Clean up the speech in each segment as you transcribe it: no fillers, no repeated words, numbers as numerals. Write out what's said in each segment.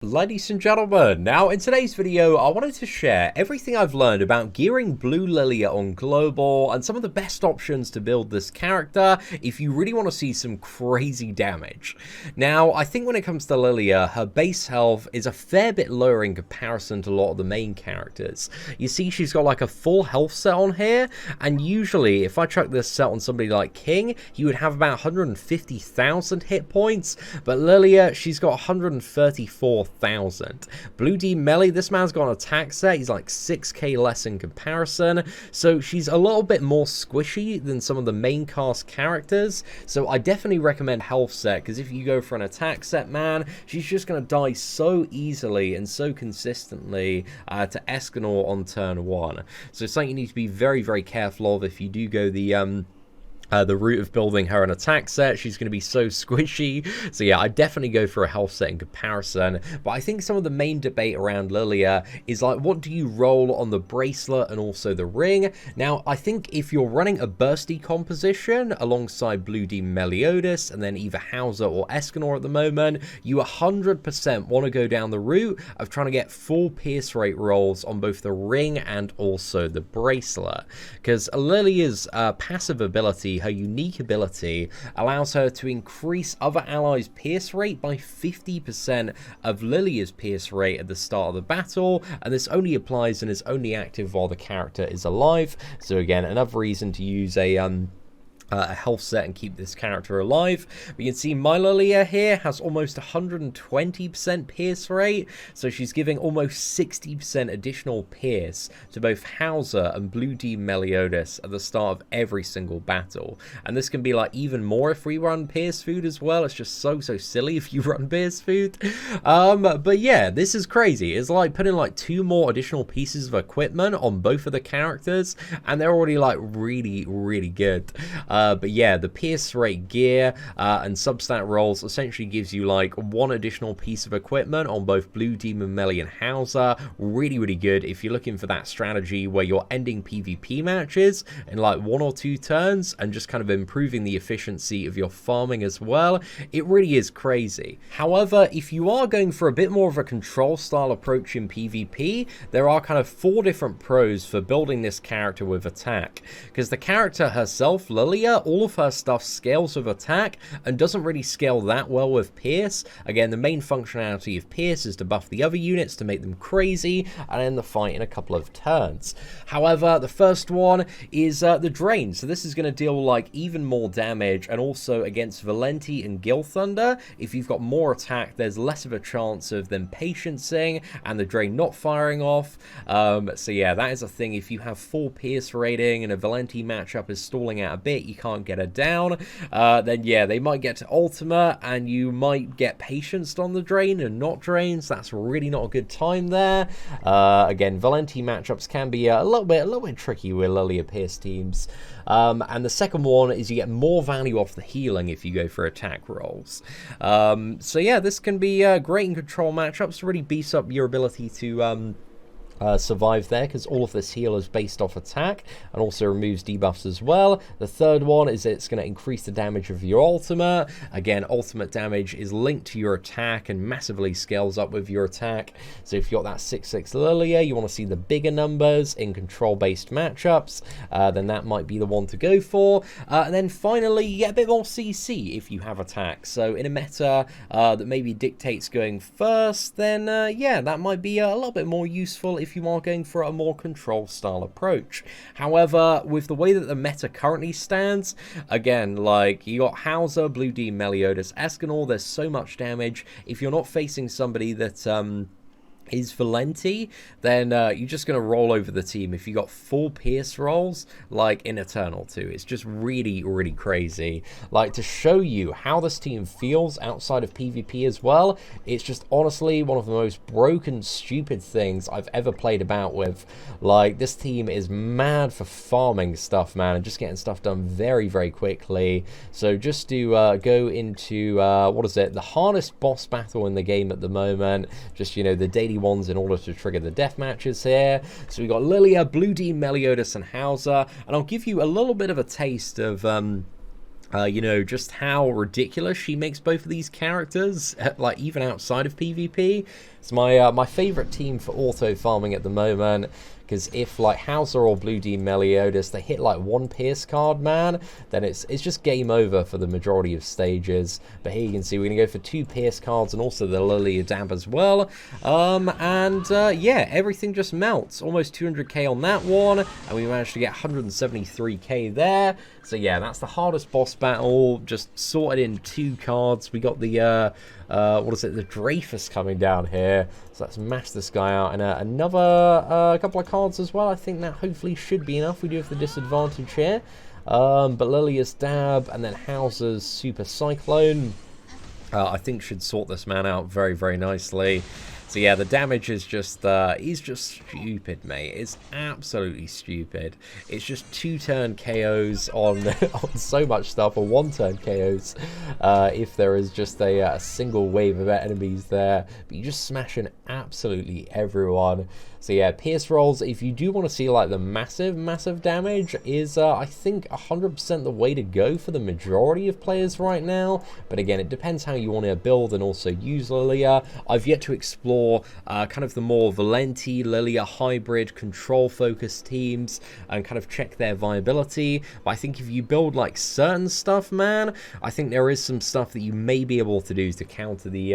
Ladies and gentlemen, now in today's video I wanted to share everything I've learned about gearing Blue Lilia on global and some of the best options to build this character if you really want to see some crazy damage. Now I think when it comes to Lilia, her base health is a fair bit lower in comparison to a lot of the main characters. You see she's got like a full health set on here, and usually if I chuck this set on somebody like King, he would have about 150,000 hit points, but Lilia, she's got 134,000. Blue Demon Meliodas, this man's got an attack set, he's like 6k less in comparison, so she's a little bit more squishy than some of the main cast characters, so I definitely recommend health set, because if you go for an attack set, man, she's just going to die so easily and so consistently to Escanor on turn 1. So it's something you need to be very, very careful of if you do go the route of building her an attack set. She's going to be so squishy. So yeah, I definitely go for a health set in comparison. But I think some of the main debate around Lilia is like, what do you roll on the bracelet and also the ring? Now, I think if you're running a bursty composition alongside Blue Demon Meliodas and then either Howzer or Escanor at the moment, you 100% want to go down the route of trying to get full pierce rate rolls on both the ring and also the bracelet. Because Lilia's passive ability, her unique ability, allows her to increase other allies' pierce rate by 50% of Lilia's pierce rate at the start of the battle, and this only applies and is only active while the character is alive. So again, another reason to use a health set and keep this character alive. We can see my Lilia here has almost 120% pierce rate, so she's giving almost 60% additional pierce to both Howzer and Blue Demon Meliodas at the start of every single battle. And this can be like even more if we run pierce food as well. It's just so silly if you run pierce food. But yeah, this is crazy. It's like putting like 2 more additional pieces of equipment on both of the characters, and they're already like really good. But yeah, the pierce rate gear and substat rolls essentially gives you like 1 additional piece of equipment on both Blue Demon Meliodas and Howzer. Really good if you're looking for that strategy where you're ending PvP matches in like 1 or 2 turns and just kind of improving the efficiency of your farming as well. It really is crazy. However, if you are going for a bit more of a control style approach in PvP, there are kind of 4 different pros for building this character with attack. Because the character herself, Lilia, all of her stuff scales with attack and doesn't really scale that well with pierce. Again, the main functionality of pierce is to buff the other units to make them crazy and end the fight in a couple of turns. However, the first one is the drain. So this is going to deal like even more damage, and also against Valenti and Gilthunder, if you've got more attack, there's less of a chance of them patiencing and the drain not firing off. So yeah, that is a thing. If you have full pierce rating and a Valenti matchup is stalling out a bit, you can't get her down, then yeah, they might get to ultimate and you might get patienced on the drain and not drains. That's really not a good time there. Again, Valenti matchups can be a little bit tricky with Lilia pierce teams. And the second one is you get more value off the healing if you go for attack rolls. So yeah, this can be great in control matchups to really beef up your ability to survive there, because all of this heal is based off attack and also removes debuffs as well. The third one is it's going to increase the damage of your ultimate. Again, ultimate damage is linked to your attack and massively scales up with your attack. So if you've got that 6/6 Lilia, you want to see the bigger numbers in control-based matchups, then that might be the one to go for. And then finally, you get a bit more CC if you have attack. So in a meta that maybe dictates going first, then yeah, that might be a little bit more useful if you are going for a more control style approach. However, with the way that the meta currently stands, again, like you got Howzer, Blue Demon Meliodas, Escanor, there's so much damage. If you're not facing somebody that is Valenti, then you're just going to roll over the team. If you got full pierce rolls like in Eternal 2, it's just really crazy. Like, to show you how this team feels outside of PvP as well, it's just honestly one of the most broken, stupid things I've ever played about with. Like, this team is mad for farming stuff, man, and just getting stuff done very quickly. So just to go into what is it, the hardest boss battle in the game at the moment, just, you know, the daily ones in order to trigger the death matches here. So we got Lilia, Blue Demon Meliodas, and Howzer, and I'll give you a little bit of a taste of You know, just how ridiculous she makes both of these characters, like, even outside of PvP. It's my favorite team for auto farming at the moment, because if, like, Howzer or Blue Demon Meliodas, they hit, like, one Pierce card, man, then it's just game over for the majority of stages. But here you can see we're going to go for 2 Pierce cards and also the Lilia Dab as well. Yeah, everything just melts. Almost 200k on that one, and we managed to get 173k there. So yeah, that's the hardest boss battle, just sorted in 2 cards. We got the, what is it, the Dreyfus coming down here. So let's mash this guy out, and another couple of cards as well. I think that hopefully should be enough. We do have the disadvantage here. But Lilia's Dab, and then Howzer's Super Cyclone, I think should sort this man out very, very nicely. So yeah, the damage is just, he's just stupid, mate. It's absolutely stupid. It's just 2-turn KOs on, on so much stuff, or 1-turn KOs, if there is just a single wave of enemies there. But you just smash in absolutely everyone. So yeah, Pierce rolls, if you do want to see like the massive damage, is I think 100% the way to go for the majority of players right now. But again, it depends how you want to build and also use Lilia. I've yet to explore kind of the more Valenti, Lilia hybrid, control focused teams and kind of check their viability. But I think if you build like certain stuff, man, I think there is some stuff that you may be able to do to counter the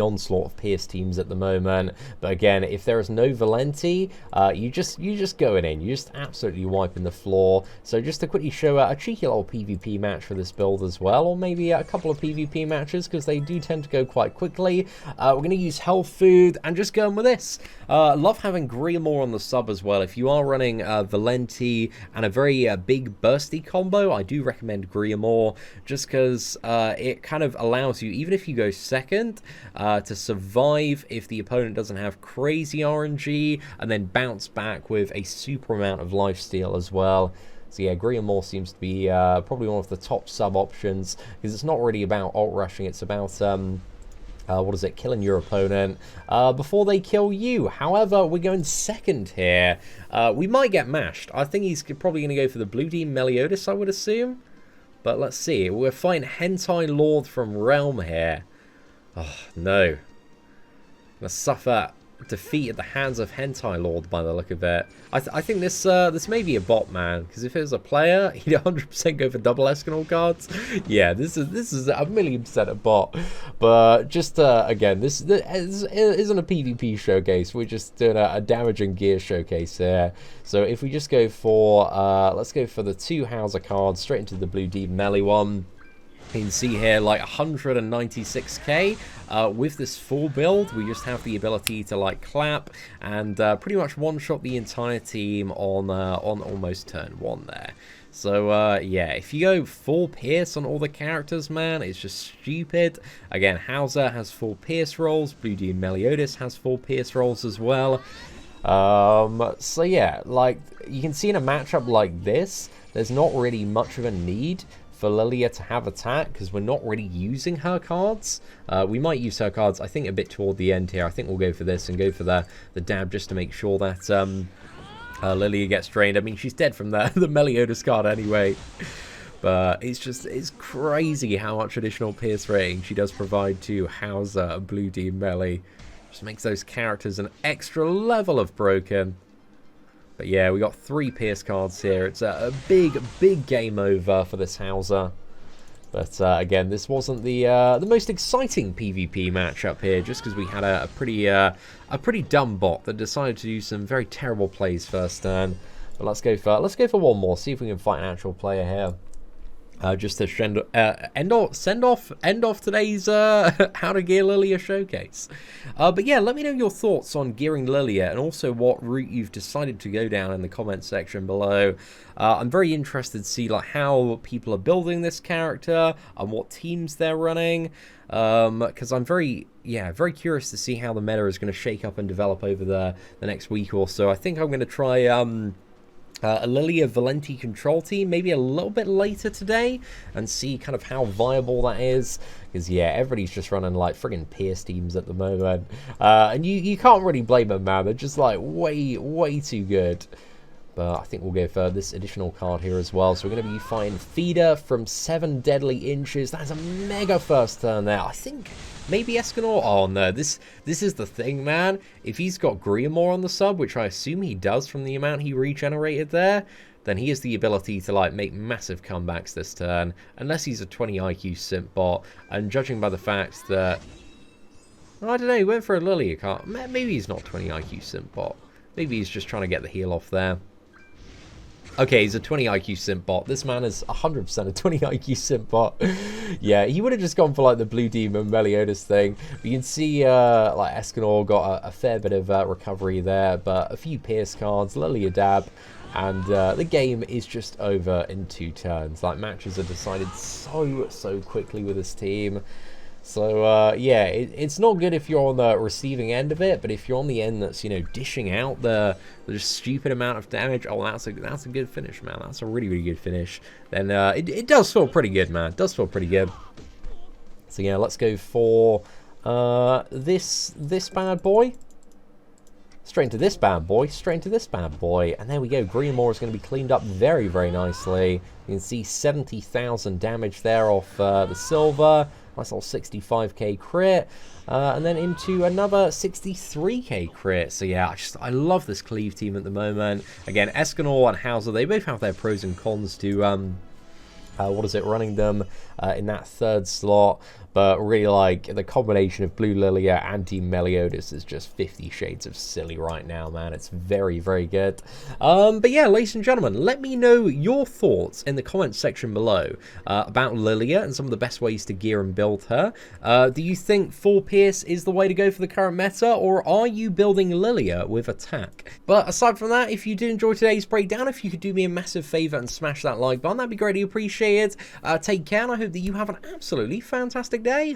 onslaught of Pierce teams at the moment. But again, if there is no Valenti, you just going in, you just absolutely wiping the floor. So just to quickly show a cheeky little PvP match for this build as well, or maybe a couple of PvP matches, because they do tend to go quite quickly. We're going to use Health Food and just going with this. Love having Griamore on the sub as well. If you are running Valenti and a very big bursty combo, I do recommend Griamore, just because it kind of allows you, even if you go second, to survive if the opponent doesn't have crazy RNG, and then bounce back with a super amount of lifesteal as well. So yeah, Griamore seems to be probably one of the top sub options, because it's not really about ult rushing, it's about what is it, killing your opponent before they kill you. However, we're going second here. We might get mashed. I think he's probably going to go for the Blue Demon Meliodas, I would assume. But let's see. We're fighting Hentai Lord from Realm here. Oh, no. Gonna suffer defeat at the hands of Hentai Lord by the look of it. I think this this may be a bot, man, because if it was a player, he'd 100% go for double Escanor cards. Yeah, this is a 1,000,000% a bot. But just again, this isn't a PvP showcase. We're just doing a damage and gear showcase here. So if we just go for let's go for the 2 Howzer cards straight into the Blue Demon Melee one. You can see here like 196k. With this full build, we just have the ability to like clap and pretty much one-shot the entire team on almost turn 1 there. So yeah, if you go full Pierce on all the characters, man, it's just stupid. Again, Howzer has full Pierce rolls, Blue Demon Meliodas has full Pierce rolls as well. So yeah, like you can see in a matchup like this, there's not really much of a need for Lilia to have attack, because we're not really using her cards. We might use her cards, I think, a bit toward the end here. I think we'll go for this and go for the dab, just to make sure that Lilia gets drained. I mean, she's dead from the Meliodas card anyway. But it's crazy how much additional Pierce rating she does provide to Howzer and Blue Demon Melee. Just makes those characters an extra level of broken. But yeah, we got 3 Pierce cards here. It's a big game over for this Howzer. But again, this wasn't the most exciting PvP matchup here, just because we had a pretty dumb bot that decided to do some very terrible plays first turn. But let's go for one more. See if we can fight an actual player here. Just to end off today's How to Gear Lilia showcase. But yeah, let me know your thoughts on gearing Lilia, and also what route you've decided to go down in the comment section below. I'm very interested to see like how people are building this character and what teams they're running, because I'm very curious to see how the meta is going to shake up and develop over the next week or so. I think I'm going to try a Lilia Valenti control team maybe a little bit later today, and see kind of how viable that is, because yeah, everybody's just running like friggin' Pierce teams at the moment, and you can't really blame them, man. They're just like way too good. but I think we'll go for this additional card here as well. So we're going to be fighting Feeder from 7 deadly inches. That's a mega first turn there. I think maybe Escanor. Oh no, this is the thing, man. If he's got Griamore on the sub, which I assume he does from the amount he regenerated there, then he has the ability to like make massive comebacks this turn, unless he's a 20 IQ simp bot. And judging by the fact that, I don't know, he went for a Lilia card. Maybe he's not 20 IQ simp bot. Maybe he's just trying to get the heal off there. Okay, he's a 20 IQ simp bot. This man is 100% a 20 IQ simp bot. Yeah, he would have just gone for like the Blue Demon Meliodas thing. But you can see like Escanor got a fair bit of recovery there, but a few Pierce cards, Lilia Dab, and the game is just over in 2 turns. Like, matches are decided so quickly with this team. So, yeah, it's not good if you're on the receiving end of it, but if you're on the end that's, you know, dishing out the just stupid amount of damage, oh, that's a good finish, man. That's a really, really good finish. Then it does feel pretty good, man. It does feel pretty good. So, yeah, let's go for this bad boy. Straight into this bad boy, straight into this bad boy. And there we go. Griamore is going to be cleaned up very, very nicely. You can see 70,000 damage there off the silver. Nice little 65k crit. And then into another 63k crit. So yeah, I love this Cleave team at the moment. Again, Escanor and Howzer, they both have their pros and cons to running them in that 3rd slot. But really, like, the combination of Blue Lilia and Demon Meliodas is just 50 shades of silly right now, man. It's very, very good. But yeah, ladies and gentlemen, let me know your thoughts in the comments section below about Lilia and some of the best ways to gear and build her. Do you think full Pierce is the way to go for the current meta, or are you building Lilia with attack? But aside from that, if you did enjoy today's breakdown, if you could do me a massive favor and smash that like button, that'd be greatly appreciated. Take care, and I hope that you have an absolutely fantastic day.